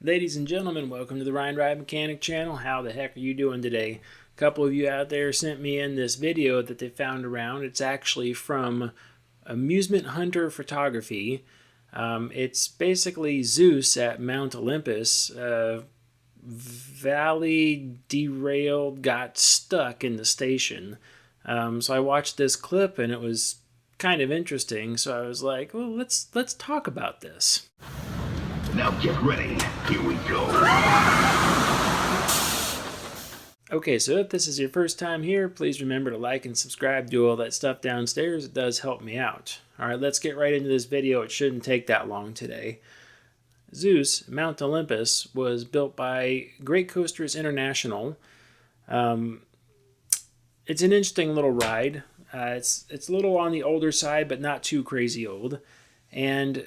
Ladies and gentlemen, welcome to the Ride Mechanic channel. How the heck are you doing today? A couple of you out there sent me in this video that they found around. It's actually from Amusement Hunter Photography. It's basically Zeus at Mt Olympus. Valley derailed, got stuck in the station. So I watched this clip and it was kind of interesting. So I was like, well, let's talk about this. Now get ready. Here we go. Okay, so if this is your first time here, please remember to like and subscribe, do all that stuff downstairs. It does help me out. All right, let's get right into this video. It shouldn't take that long today. Zeus, Mt Olympus, was built by Great Coasters International. It's an interesting little ride. It's a little on the older side, but not too crazy old. And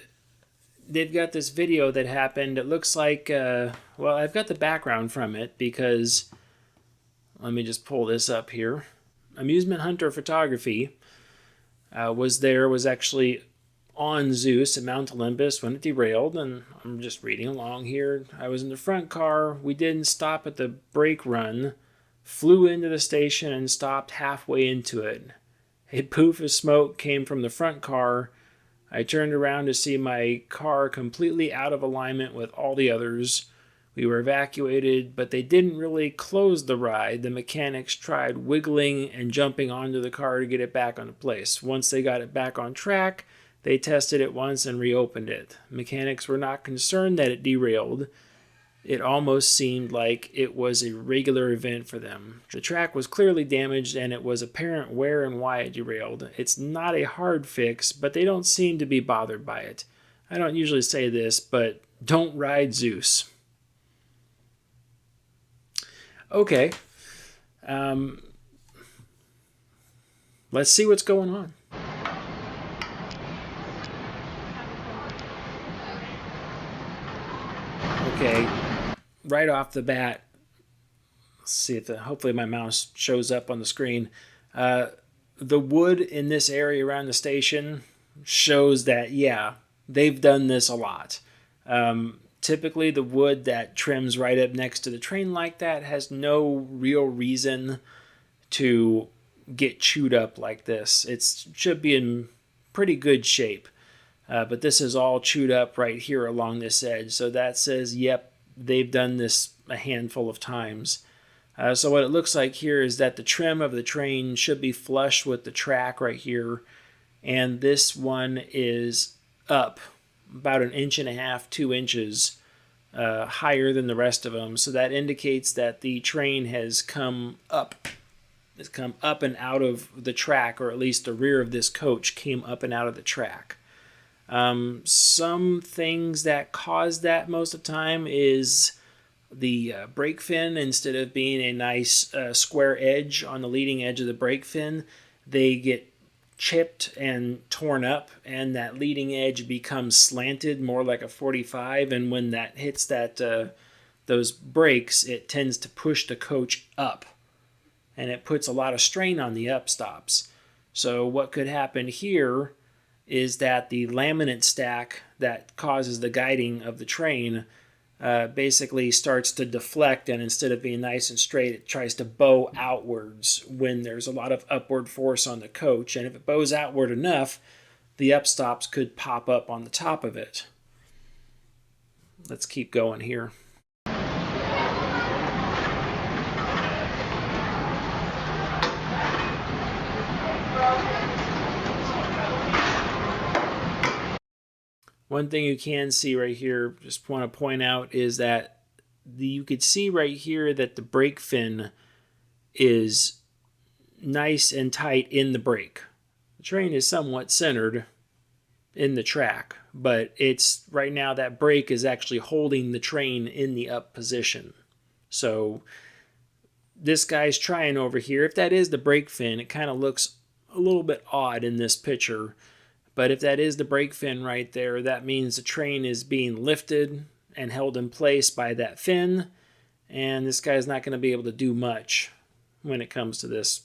they've got this video that happened. It looks like, well, I've got the background from it because, let me just pull this up here. Amusement Hunter Photography was actually on Zeus at Mt Olympus when it derailed, and I'm just reading along here. I was in the front car. We didn't stop at the brake run, flew into the station and stopped halfway into it. A poof of smoke came from the front car. I turned around to see my car completely out of alignment with all the others. We were evacuated, but they didn't really close the ride. The mechanics tried wiggling and jumping onto the car to get it back onto place. Once they got it back on track, they tested it once and reopened it. Mechanics were not concerned that it derailed. It almost seemed like it was a regular event for them. The track was clearly damaged and it was apparent where and why it derailed. It's not a hard fix, but they don't seem to be bothered by it. I don't usually say this, but don't ride Zeus. Okay. Let's see what's going on. Okay. Right off the bat, let's see if hopefully my mouse shows up on the screen. The wood in this area around the station shows that, yeah, they've done this a lot. Typically, the wood that trims right up next to the train like that has no real reason to get chewed up like this. It should be in pretty good shape. But this is all chewed up right here along this edge. So that says, yep, they've done this a handful of times. So what it looks like here is that the trim of the train should be flush with the track right here. And this one is up about 1.5 inches, 2 inches higher than the rest of them. So that indicates that the train has come up. It's come up and out of the track, or at least the rear of this coach came up and out of the track. Some things that cause that most of the time is the brake fin. Instead of being a nice square edge on the leading edge of the brake fin, they get chipped and torn up, and that leading edge becomes slanted more like a 45, and when that hits those brakes, it tends to push the coach up, and it puts a lot of strain on the upstops. So what could happen here is that the laminate stack that causes the guiding of the train basically starts to deflect, and instead of being nice and straight, it tries to bow outwards when there's a lot of upward force on the coach. And if it bows outward enough, the upstops could pop up on the top of it. Let's keep going here. One thing you can see right here, just want to point out, is that you could see right here that the brake fin is nice and tight in the brake. The train is somewhat centered in the track, but it's right now that brake is actually holding the train in the up position. So this guy's trying over here. If that is the brake fin, it kind of looks a little bit odd in this picture. But if that is the brake fin right there, that means the train is being lifted and held in place by that fin. And this guy's not going to be able to do much when it comes to this.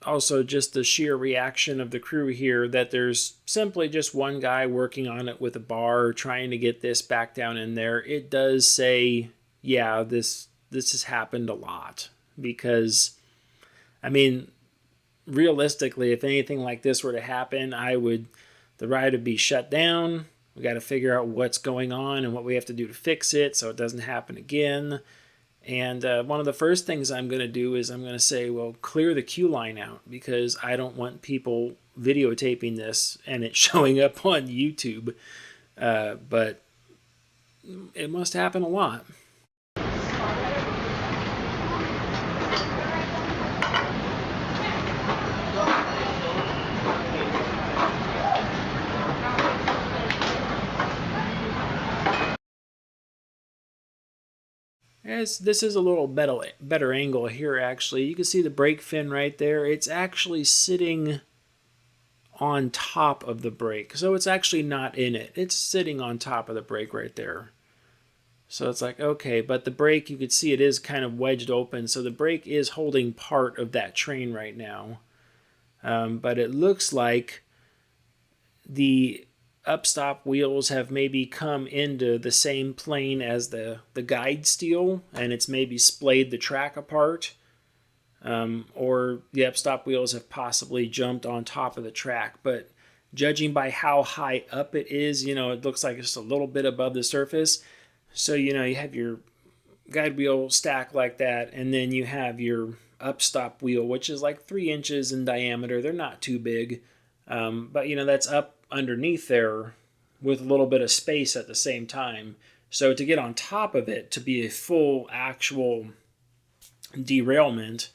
also just the sheer reaction of the crew here that there's simply just one guy working on it with a bar trying to get this back down in there. It does say, yeah, this has happened a lot, because I mean, realistically, if anything like this were to happen, the ride would be shut down. We got to figure out what's going on and what we have to do to fix it so it doesn't happen again. And one of the first things I'm going to do is I'm going to say, well, clear the queue line out, because I don't want people videotaping this and it showing up on YouTube. But it must happen a lot. This is a little better angle here, actually. You can see the brake fin right there. It's actually sitting on top of the brake. So it's actually not in it. It's sitting on top of the brake right there. So it's like, okay, but the brake, you can see it is kind of wedged open. So the brake is holding part of that train right now. But it looks like the Upstop wheels have maybe come into the same plane as the guide steel, and it's maybe splayed the track apart. Or the Upstop wheels have possibly jumped on top of the track. But judging by how high up it is, you know, it looks like it's a little bit above the surface. So, you know, you have your guide wheel stack like that, and then you have your Upstop wheel, which is like 3 inches in diameter. They're not too big, but, you know, that's up underneath there with a little bit of space at the same time. So to get on top of it, to be a full actual derailment,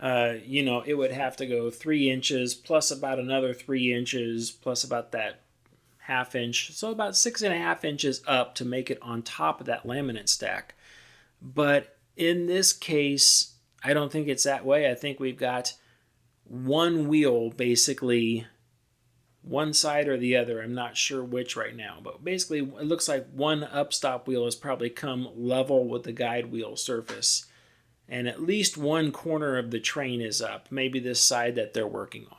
you know, it would have to go 3 inches plus about another 3 inches plus about that ½ inch. So about 6.5 inches up to make it on top of that laminate stack. But in this case, I don't think it's that way. I think we've got one wheel, basically one side or the other. I'm not sure which right now, but basically it looks like one Upstop wheel has probably come level with the guide wheel surface, and at least one corner of the train is up, maybe this side that they're working on.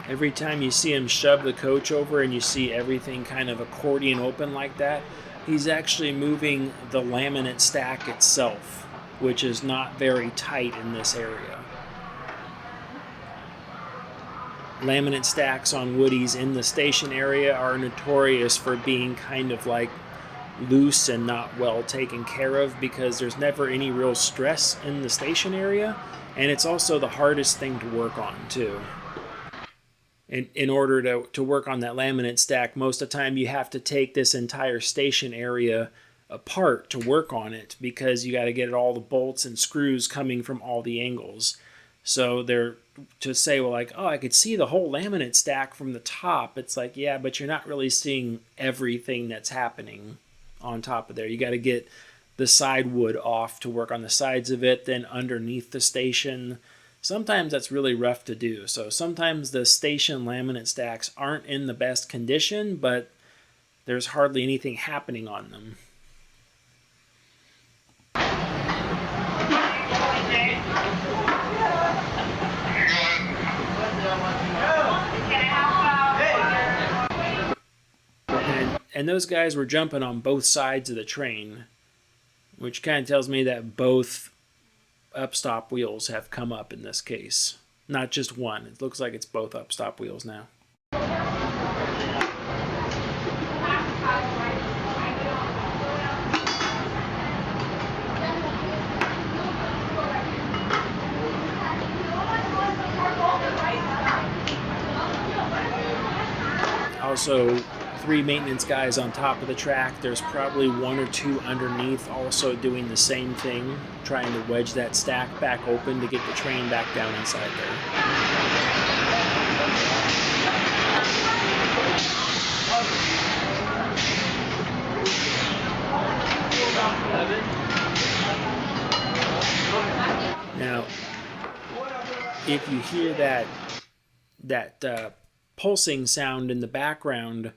Every time you see him shove the coach over and you see everything kind of accordion open like that, he's actually moving the laminate stack itself, which is not very tight in this area. Laminate stacks on woodies in the station area are notorious for being kind of like loose and not well taken care of, because there's never any real stress in the station area, and it's also the hardest thing to work on too. In order to work on that laminate stack, most of the time you have to take this entire station area apart to work on it, because you got to get all the bolts and screws coming from all the angles. So they're to say, well, like, oh, I could see the whole laminate stack from the top. It's like, yeah, but you're not really seeing everything that's happening on top of there. You got to get the side wood off to work on the sides of it, then underneath the station. Sometimes that's really rough to do. So sometimes the station laminate stacks aren't in the best condition, but there's hardly anything happening on them. And those guys were jumping on both sides of the train, which kind of tells me that both Upstop wheels have come up in this case. Not just one. It looks like it's both Upstop wheels now. Also, 3 maintenance guys on top of the track. There's probably 1 or 2 underneath also doing the same thing, trying to wedge that stack back open to get the train back down inside there. Now, if you hear that pulsing sound in the background,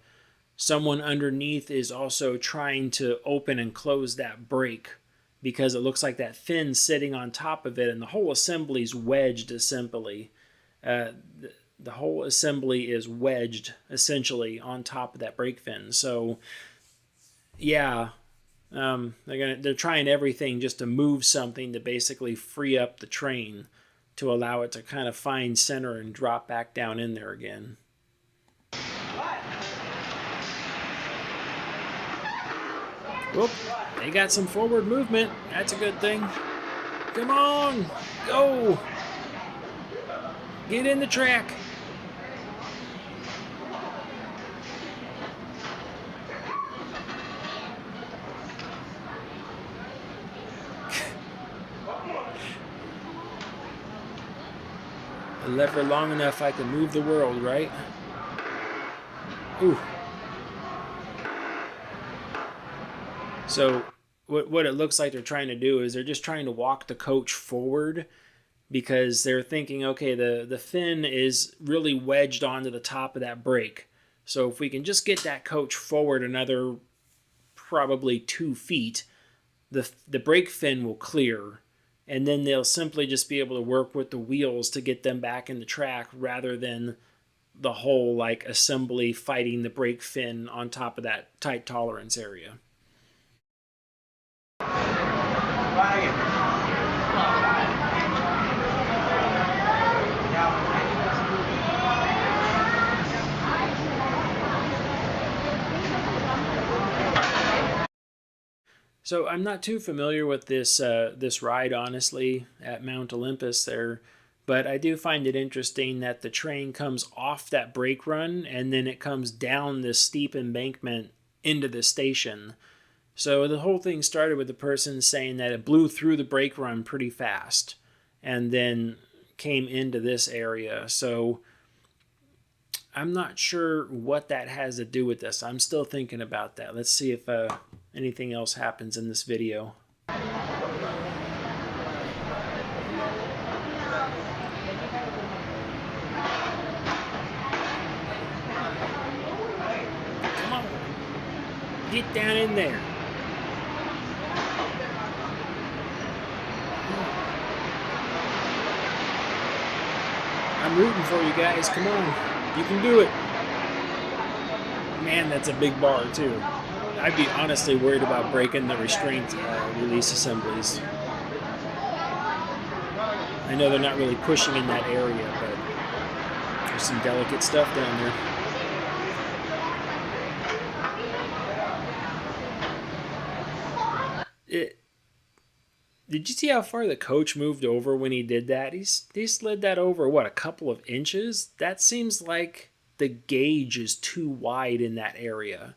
someone underneath is also trying to open and close that brake, because it looks like that fin's sitting on top of it, and the whole assembly's wedged essentially. The whole assembly is wedged essentially on top of that brake fin. So yeah, they're trying everything just to move something to basically free up the train to allow it to kind of find center and drop back down in there again. Whoop, they got some forward movement. That's a good thing. Come on, go. Get in the track. A lever long enough I can move the world, right? Ooh. So what it looks like they're trying to do is they're just trying to walk the coach forward, because they're thinking, okay, the fin is really wedged onto the top of that brake. So if we can just get that coach forward another probably 2 feet, the brake fin will clear, and then they'll simply just be able to work with the wheels to get them back in the track, rather than the whole like assembly fighting the brake fin on top of that tight tolerance area. So I'm not too familiar with this ride, honestly, at Mount Olympus there, but I do find it interesting that the train comes off that brake run and then it comes down this steep embankment into the station. So the whole thing started with the person saying that it blew through the brake run pretty fast and then came into this area. So I'm not sure what that has to do with this. I'm still thinking about that. Let's see if anything else happens in this video. Come on, get down in there. I'm rooting for you guys. Come on. You can do it. Man, that's a big bar too. I'd be honestly worried about breaking the restraint release assemblies. I know they're not really pushing in that area, but there's some delicate stuff down there. Did you see how far the coach moved over when he did that? He slid that over, what, a couple of inches? That seems like the gauge is too wide in that area.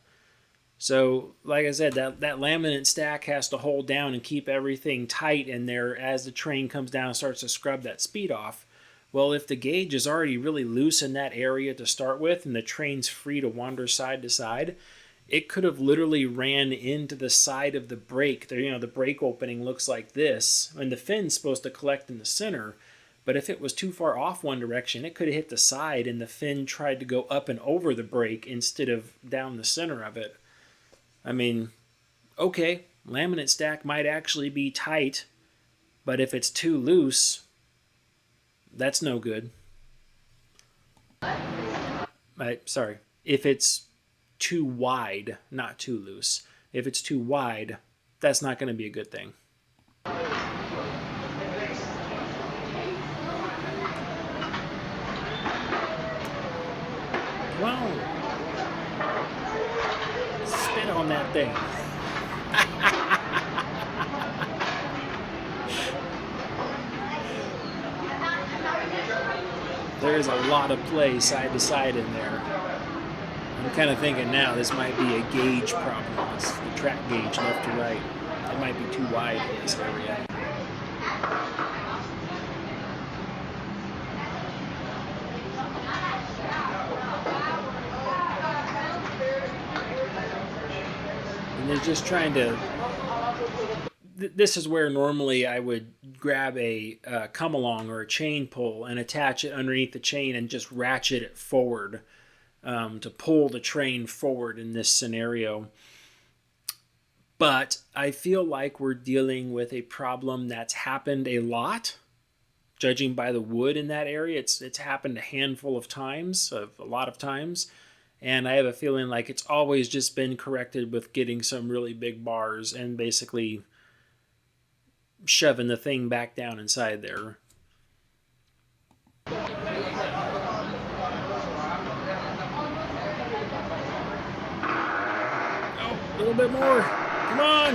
So, like I said, that laminate stack has to hold down and keep everything tight in there as the train comes down and starts to scrub that speed off. Well, if the gauge is already really loose in that area to start with and the train's free to wander side to side, it could have literally ran into the side of the brake. The brake opening looks like this, and the fin's supposed to collect in the center. But if it was too far off one direction, it could have hit the side and the fin tried to go up and over the brake instead of down the center of it. I mean, okay, laminate stack might actually be tight, but if it's too loose, that's no good. Sorry, if it's too wide, not too loose. If it's too wide, that's not going to be a good thing. Wow. Spit on that thing. There's a lot of play side to side in there. I'm kind of thinking now this might be a gauge problem. It's the track gauge left to right. It might be too wide in this area. And they're just trying to... this is where normally I would grab a come along or a chain pull and attach it underneath the chain and just ratchet it forward to pull the train forward in this scenario. But I feel like we're dealing with a problem that's happened a lot. Judging by the wood in that area, it's happened a handful of times, a lot of times. And I have a feeling like it's always just been corrected with getting some really big bars and basically shoving the thing back down inside there. Oh, a little bit more. Come on.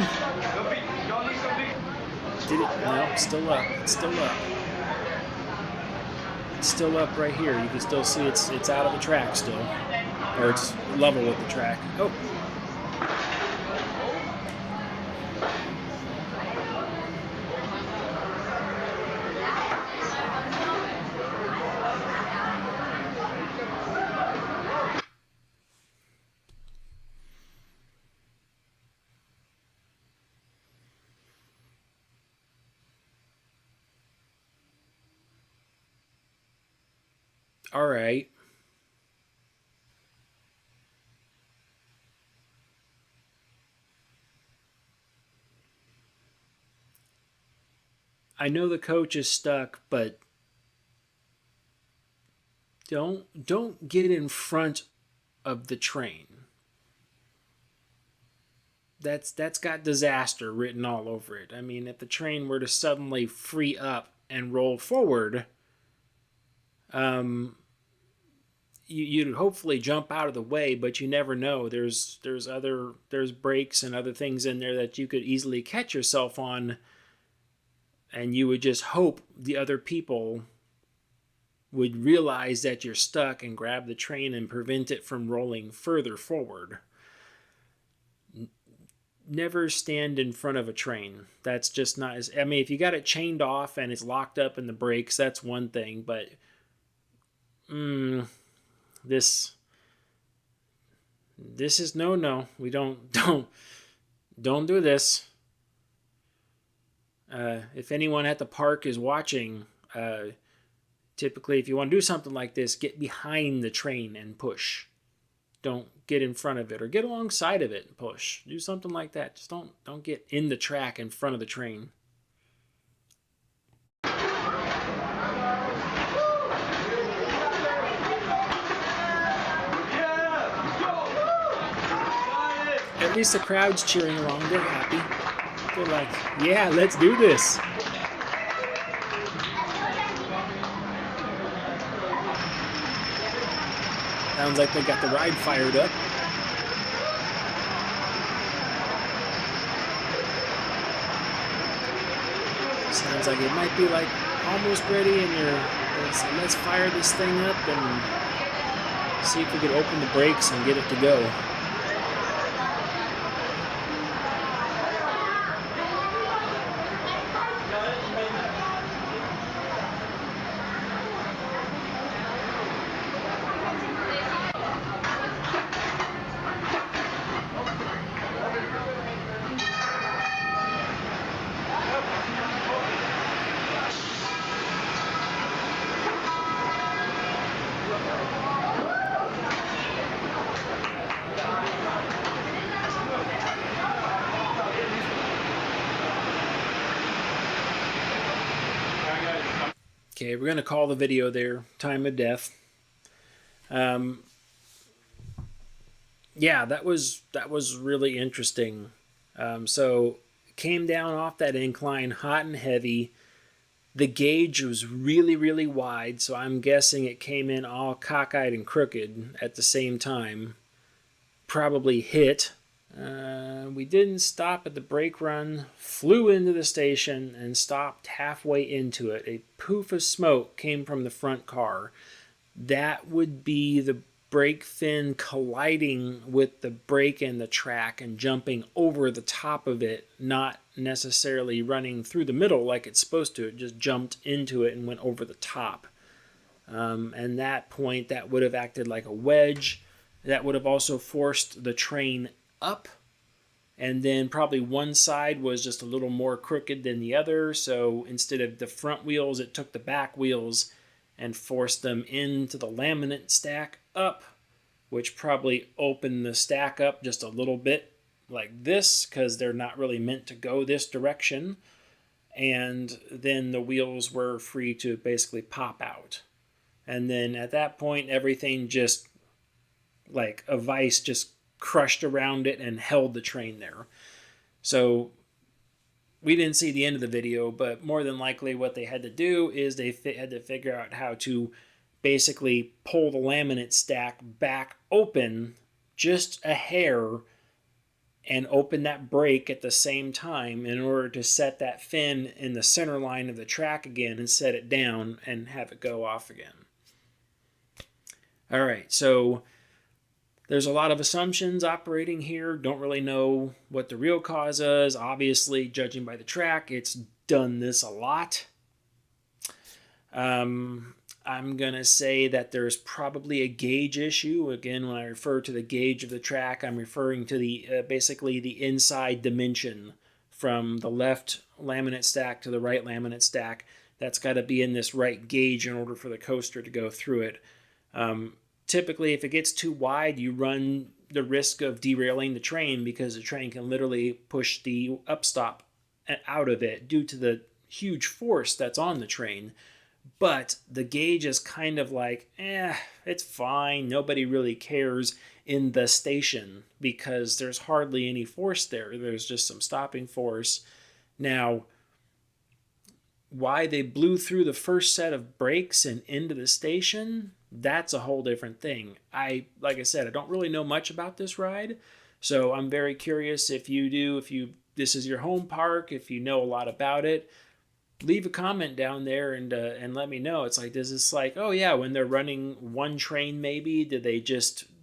Did it? No, still up. It's still up. It's still up right here. You can still see it's out of the track still. Or it's level with the track. Oh. All right. I know the coach is stuck, but don't get in front of the train. That's got disaster written all over it. I mean, if the train were to suddenly free up and roll forward, you'd hopefully jump out of the way, but you never know. There's brakes and other things in there that you could easily catch yourself on, and you would just hope the other people would realize that you're stuck and grab the train and prevent it from rolling further forward. Never stand in front of a train. That's just not as, I mean, if you got it chained off and it's locked up in the brakes, that's one thing, but this is no. We don't do this. If anyone at the park is watching, typically if you want to do something like this, get behind the train and push. Don't get in front of it, or get alongside of it and push. Do something like that. Just don't get in the track in front of the train. At least the crowd's cheering along. They're happy. They're like, yeah, let's do this. Sounds like they got the ride fired up. Sounds like it might be like almost ready, and let's fire this thing up and see if we could open the brakes and get it to go. Okay, we're going to call the video there, time of death. Yeah, that was really interesting. So came down off that incline, hot and heavy. The gauge was really, really wide, so I'm guessing it came in all cockeyed and crooked at the same time. Probably hit. We didn't stop at the brake run, flew into the station, and stopped halfway into it. A poof of smoke came from the front car. That would be the brake fin colliding with the brake and the track and jumping over the top of it, not necessarily running through the middle like it's supposed to. It just jumped into it and went over the top. And that point, that would have acted like a wedge. That would have also forced the train up And then probably one side was just a little more crooked than the other. So instead of the front wheels, it took the back wheels and forced them into the laminate stack up, which probably opened the stack up just a little bit like this, because they're not really meant to go this direction. And then the wheels were free to basically pop out. And then at that point, everything just like a vice just crushed around it and held the train there. So we didn't see the end of the video, but more than likely what they had to do is they had to figure out how to basically pull the laminate stack back open just a hair and open that brake at the same time in order to set that fin in the center line of the track again and set it down and have it go off again. All right, so there's a lot of assumptions operating here. Don't really know what the real cause is. Obviously, judging by the track, it's done this a lot. I'm going to say that there's probably a gauge issue. Again, when I refer to the gauge of the track, I'm referring to the basically the inside dimension from the left laminate stack to the right laminate stack. That's got to be in this right gauge in order for the coaster to go through it. Typically, if it gets too wide, you run the risk of derailing the train because the train can literally push the upstop out of it due to the huge force that's on the train. But the gauge is kind of like, it's fine. Nobody really cares in the station because there's hardly any force there. There's just some stopping force. Now, why they blew through the first set of brakes and into the station, that's a whole different thing. Like I said, I don't really know much about this ride, so I'm very curious if you do, this is your home park, if you know a lot about it, leave a comment down there and let me know. It's like, does this like, oh yeah, when they're running one train maybe, do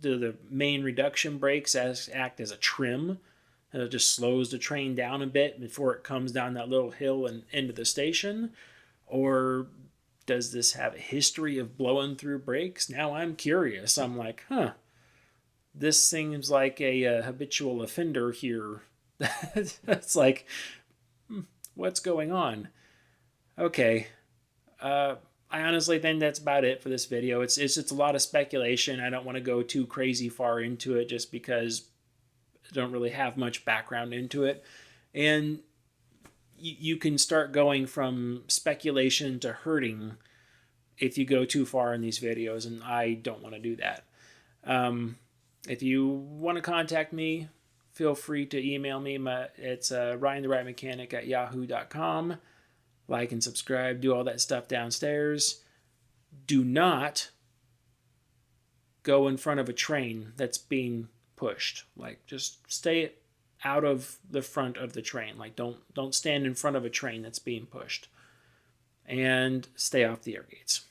the main reduction brakes act as a trim? And it just slows the train down a bit before it comes down that little hill and into the station? Or does this have a history of blowing through brakes? Now I'm curious. I'm like, this seems like a habitual offender here. It's like, what's going on? Okay. I honestly think that's about it for this video. It's a lot of speculation. I don't want to go too crazy far into it just because I don't really have much background into it. And you can start going from speculation to hurting if you go too far in these videos, and I don't want to do that. If you want to contact me, feel free to email me. It's ryantherightemechanic@yahoo.com. Like and subscribe, do all that stuff downstairs. Do not go in front of a train that's being pushed. Like, just stay out of the front of the train. Like, don't stand in front of a train that's being pushed. And stay off the air gates.